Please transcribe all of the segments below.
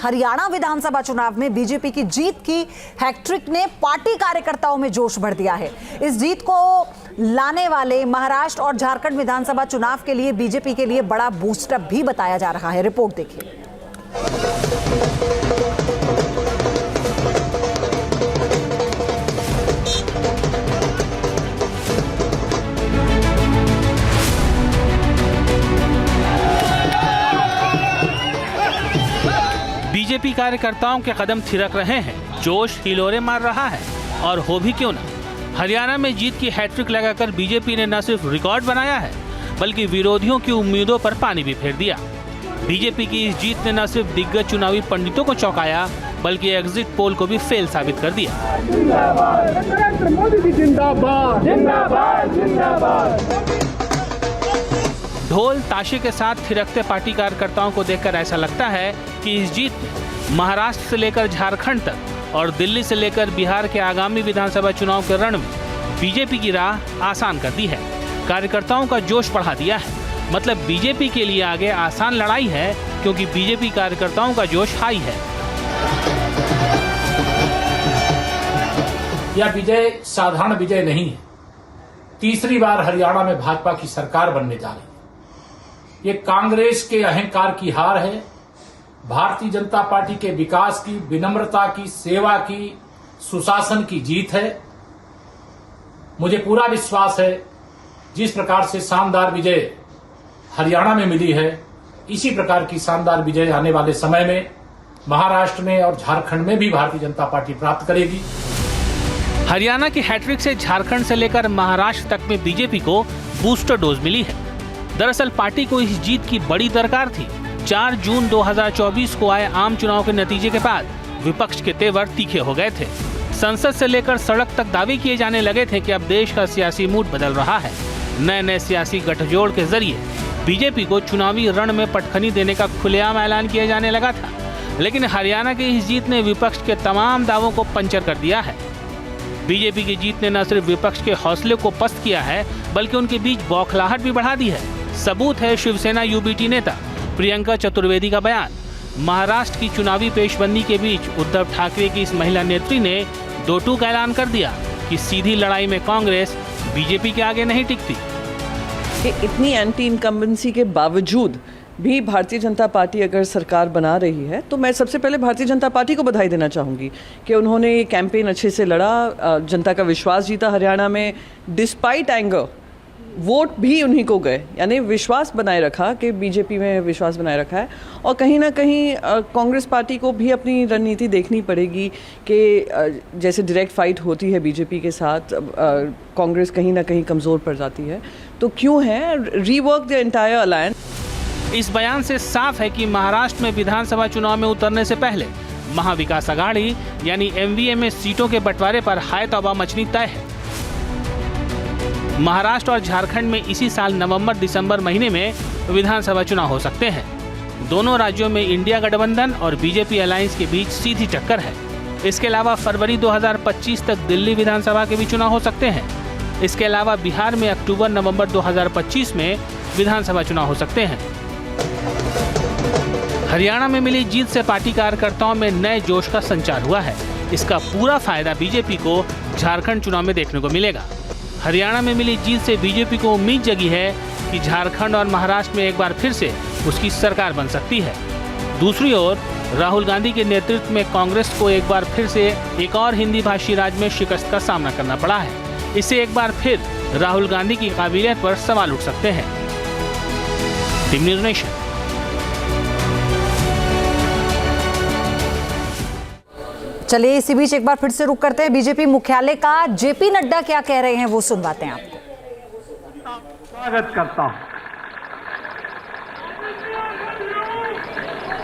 हरियाणा विधानसभा चुनाव में बीजेपी की जीत की हैट्रिक ने पार्टी कार्यकर्ताओं में जोश भर दिया है। इस जीत को लाने वाले महाराष्ट्र और झारखंड विधानसभा चुनाव के लिए बीजेपी के लिए बड़ा बूस्टअप भी बताया जा रहा है। रिपोर्ट देखिए। बीजेपी कार्यकर्ताओं के कदम थिरक रहे हैं, जोश हिलोरे मार रहा है और हो भी क्यों ना। हरियाणा में जीत की हैट्रिक लगाकर बीजेपी ने न सिर्फ रिकॉर्ड बनाया है बल्कि विरोधियों की उम्मीदों पर पानी भी फेर दिया। बीजेपी की इस जीत ने न सिर्फ दिग्गज चुनावी पंडितों को चौंकाया बल्कि एग्जिट पोल को भी फेल साबित कर दिया। ढोल ताशे के साथ थिरकते पार्टी कार्यकर्ताओं को देखकर ऐसा लगता है कि इस जीत ने महाराष्ट्र से लेकर झारखंड तक और दिल्ली से लेकर बिहार के आगामी विधानसभा चुनाव के रण में बीजेपी की राह आसान कर दी है। कार्यकर्ताओं का जोश बढ़ा दिया है। मतलब बीजेपी के लिए आगे आसान लड़ाई है क्योंकि बीजेपी कार्यकर्ताओं का जोश हाई है। यह विजय साधारण विजय नहीं है। तीसरी बार हरियाणा में भाजपा की सरकार बनने जा रही है। ये कांग्रेस के अहंकार की हार है, भारतीय जनता पार्टी के विकास की, विनम्रता की, सेवा की, सुशासन की जीत है। मुझे पूरा विश्वास है जिस प्रकार से शानदार विजय हरियाणा में मिली है, इसी प्रकार की शानदार विजय आने वाले समय में महाराष्ट्र में और झारखंड में भी भारतीय जनता पार्टी प्राप्त करेगी। हरियाणा की हैट्रिक से झारखंड से लेकर महाराष्ट्र तक में बीजेपी को बूस्टर डोज मिली है। दरअसल पार्टी को इस जीत की बड़ी दरकार थी। 4 जून 2024 को आए आम चुनाव के नतीजे के बाद विपक्ष के तेवर तीखे हो गए थे। संसद से लेकर सड़क तक दावे किए जाने लगे थे कि अब देश का सियासी मूड बदल रहा है। नए नए सियासी गठजोड़ के जरिए बीजेपी को चुनावी रण में पटखनी देने का खुलेआम ऐलान किया जाने लगा था। लेकिन हरियाणा की इस जीत ने विपक्ष के तमाम दावों को पंचर कर दिया है। बीजेपी की जीत ने न सिर्फ विपक्ष के हौसले को पस्त किया है बल्कि उनके बीच बौखलाहट भी बढ़ा दी है। सबूत है शिवसेना यूबीटी नेता प्रियंका चतुर्वेदी का बयान। महाराष्ट्र की चुनावी पेशबंदी के बीच उद्धव ठाकरे की इस महिला नेत्री ने दो टूक ऐलान कर दिया कि सीधी लड़ाई में कांग्रेस बीजेपी के आगे नहीं टिकती। इतनी एंटी इनकम्बेंसी के बावजूद भी भारतीय जनता पार्टी अगर सरकार बना रही है तो मैं सबसे पहले भारतीय जनता पार्टी को बधाई देना चाहूँगी कि उन्होंने ये कैंपेन अच्छे से लड़ा, जनता का विश्वास जीता हरियाणा में। डिस्पाइट एंगर वोट भी उन्हीं को गए, यानी विश्वास बनाए रखा कि बीजेपी में विश्वास बनाए रखा है। और कहीं ना कहीं कांग्रेस पार्टी को भी अपनी रणनीति देखनी पड़ेगी कि जैसे डायरेक्ट फाइट होती है बीजेपी के साथ, कांग्रेस कहीं ना कहीं कमज़ोर पड़ जाती है। तो क्यों है रीवर्क द एंटायर अलायंस। इस बयान से साफ है कि महाराष्ट्र में विधानसभा चुनाव में उतरने से पहले महाविकास अघाड़ी यानी एमवीए में सीटों के बंटवारे पर हाय तौबा मचनी तय है। महाराष्ट्र और झारखंड में इसी साल नवंबर-दिसंबर महीने में विधानसभा चुनाव हो सकते हैं। दोनों राज्यों में इंडिया गठबंधन और बीजेपी अलायंस के बीच सीधी टक्कर है। इसके अलावा फरवरी 2025 तक दिल्ली विधानसभा के भी चुनाव हो सकते हैं। इसके अलावा बिहार में अक्टूबर-नवंबर 2025 में विधानसभा चुनाव हो सकते हैं। हरियाणा में मिली जीत से पार्टी कार्यकर्ताओं में नए जोश का संचार हुआ है। इसका पूरा फायदा बीजेपी को झारखंड चुनाव में देखने को मिलेगा। हरियाणा में मिली जीत से बीजेपी को उम्मीद जगी है कि झारखंड और महाराष्ट्र में एक बार फिर से उसकी सरकार बन सकती है। दूसरी ओर राहुल गांधी के नेतृत्व में कांग्रेस को एक बार फिर से एक और हिंदी भाषी राज्य में शिकस्त का सामना करना पड़ा है। इससे एक बार फिर राहुल गांधी की काबिलियत पर सवाल उठ सकते हैं। Team news nation. चलिए इसी बीच एक बार फिर से रुक करते हैं बीजेपी मुख्यालय का। जेपी नड्डा क्या कह रहे हैं वो सुनवाते हैं आपको। स्वागत करता हूं।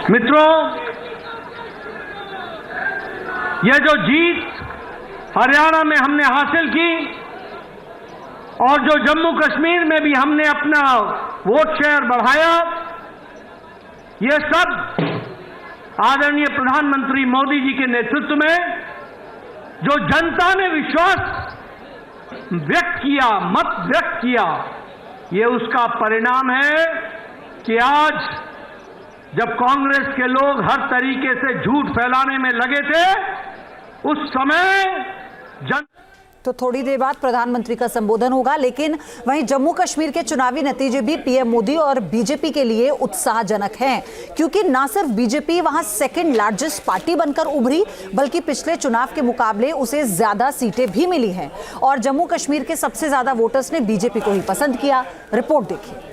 मित्रों, यह जो जीत हरियाणा में हमने हासिल की और जो जम्मू कश्मीर में भी हमने अपना वोट शेयर बढ़ाया, यह सब आदरणीय प्रधानमंत्री मोदी जी के नेतृत्व में जो जनता ने विश्वास व्यक्त किया, मत व्यक्त किया, ये उसका परिणाम है कि आज जब कांग्रेस के लोग हर तरीके से झूठ फैलाने में लगे थे, उस समय तो थोड़ी देर बाद प्रधानमंत्री का संबोधन होगा, लेकिन वहीं जम्मू कश्मीर के चुनावी नतीजे भी पीएम मोदी और बीजेपी के लिए उत्साहजनक हैं, क्योंकि न सिर्फ बीजेपी वहां सेकंड लार्जेस्ट पार्टी बनकर उभरी, बल्कि पिछले चुनाव के मुकाबले उसे ज्यादा सीटें भी मिली हैं और जम्मू कश्मीर के सबसे ज्यादा वोटर्स ने बीजेपी को ही पसंद किया। रिपोर्ट देखिए।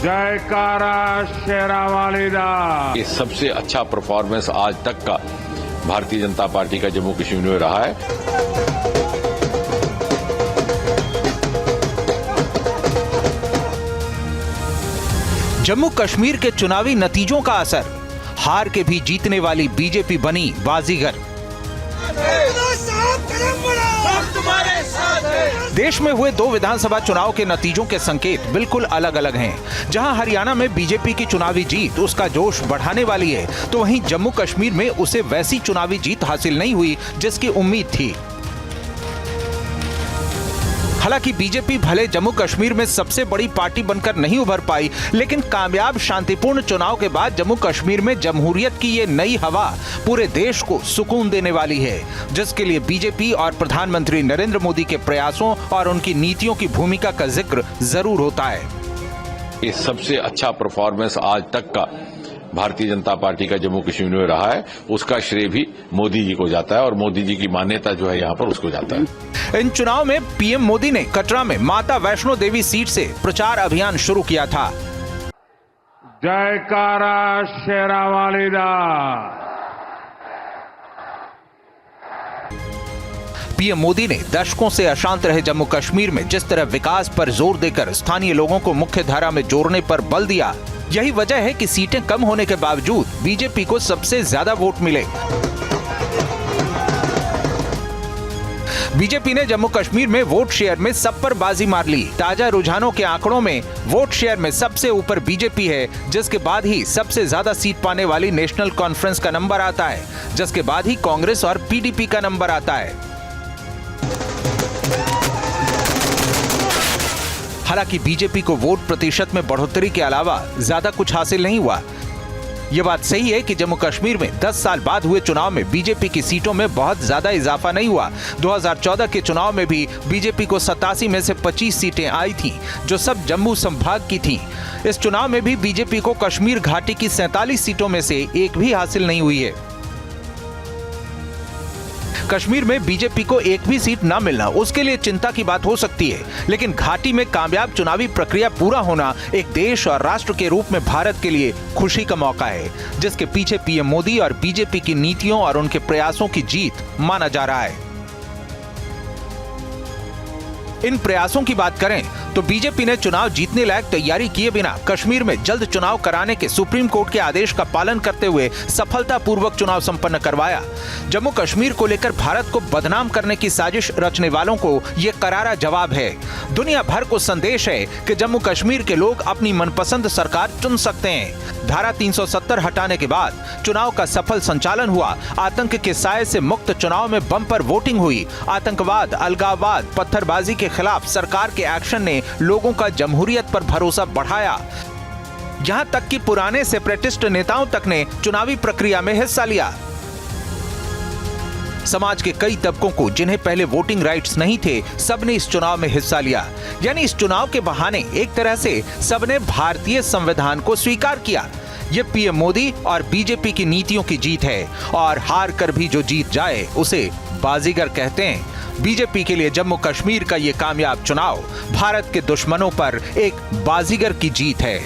जयकारा शेरावाली दा। ये सबसे अच्छा परफॉर्मेंस आज तक का भारतीय जनता पार्टी का जम्मू कश्मीर में रहा है। जम्मू कश्मीर के चुनावी नतीजों का असर, हार के भी जीतने वाली बीजेपी बनी बाजीगर। देश में हुए 2 विधानसभा चुनाव के नतीजों के संकेत बिल्कुल अलग अलग हैं। जहां हरियाणा में बीजेपी की चुनावी जीत उसका जोश बढ़ाने वाली है, तो वहीं जम्मू कश्मीर में उसे वैसी चुनावी जीत हासिल नहीं हुई जिसकी उम्मीद थी। हालांकि बीजेपी भले जम्मू कश्मीर में सबसे बड़ी पार्टी बनकर नहीं उभर पाई, लेकिन कामयाब शांतिपूर्ण चुनाव के बाद जम्मू कश्मीर में जमहूरियत की ये नई हवा पूरे देश को सुकून देने वाली है, जिसके लिए बीजेपी और प्रधानमंत्री नरेंद्र मोदी के प्रयासों और उनकी नीतियों की भूमिका का जिक्र जरूर होता है। ये सबसे अच्छा परफॉर्मेंस आज तक का भारतीय जनता पार्टी का जम्मू कश्मीर में रहा है, उसका श्रेय भी मोदी जी को जाता है और मोदी जी की मान्यता जो है यहाँ पर उसको जाता है। इन चुनाव में पीएम मोदी ने कटरा में माता वैष्णो देवी सीट से प्रचार अभियान शुरू किया था। जयकारा शेरावाली दा। पीएम मोदी ने दशकों से अशांत रहे जम्मू कश्मीर में जिस तरह विकास पर जोर देकर स्थानीय लोगों को मुख्य धारा में जोड़ने पर बल दिया, यही वजह है कि सीटें कम होने के बावजूद बीजेपी को सबसे ज्यादा वोट मिले। बीजेपी ने जम्मू कश्मीर में वोट शेयर में सब पर बाजी मार ली। ताजा रुझानों के आंकड़ों में वोट शेयर में सबसे ऊपर बीजेपी है, जिसके बाद ही सबसे ज्यादा सीट पाने वाली नेशनल कॉन्फ्रेंस का नंबर आता है, जिसके बाद ही कांग्रेस और पीडीपी का नंबर आता है। हालांकि बीजेपी को वोट प्रतिशत में बढ़ोतरी के अलावा ज्यादा कुछ हासिल नहीं हुआ। यह बात सही है कि जम्मू कश्मीर में 10 साल बाद हुए चुनाव में बीजेपी की सीटों में बहुत ज्यादा इजाफा नहीं हुआ। 2014 के चुनाव में भी बीजेपी को 87 में से 25 सीटें आई थीं, जो सब जम्मू संभाग की थीं। इस चुनाव में भी बीजेपी को कश्मीर घाटी की 47 सीटों में से एक भी हासिल नहीं हुई है। कश्मीर में बीजेपी को एक भी सीट न मिलना उसके लिए चिंता की बात हो सकती है, लेकिन घाटी में कामयाब चुनावी प्रक्रिया पूरा होना एक देश और राष्ट्र के रूप में भारत के लिए खुशी का मौका है, जिसके पीछे पीएम मोदी और बीजेपी की नीतियों और उनके प्रयासों की जीत माना जा रहा है। इन प्रयासों की बात करें तो बीजेपी ने चुनाव जीतने लायक तैयारी किए बिना कश्मीर में जल्द चुनाव कराने के सुप्रीम कोर्ट के आदेश का पालन करते हुए सफलतापूर्वक चुनाव संपन्न करवाया। जम्मू कश्मीर को लेकर भारत को बदनाम करने की साजिश रचने वालों को यह करारा जवाब है। दुनिया भर को संदेश है कि जम्मू कश्मीर के लोग अपनी मनपसंद सरकार चुन सकते हैं। धारा 370 हटाने के बाद चुनाव का सफल संचालन हुआ। आतंक के साये से मुक्त चुनाव में बम्पर वोटिंग हुई। आतंकवाद, अलगाववाद, पत्थरबाजी के खिलाफ सरकार के एक्शन ने लोगों का जमहूरियत पर भरोसा बढ़ाया। यहां तक कि पुराने सेपरेटिस्ट नेताओं तक ने चुनावी प्रक्रिया में हिस्सा लिया। समाज के कई तबकों को, जिन्हें पहले वोटिंग राइट्स नहीं थे, सबने इस चुनाव में हिस्सा लिया। यानी इस चुनाव के बहाने एक तरह से सबने भारतीय संविधान को स्वीकार किया। ये पीएम मोदी और बीजेपी की नीतियों की जीत है, और हार कर भी जो जीत जाए उसे बाजीगर कहते हैं। बीजेपी के लिए जम्मू कश्मीर का ये कामयाब चुनाव भारत के दुश्मनों पर एक बाजीगर की जीत है।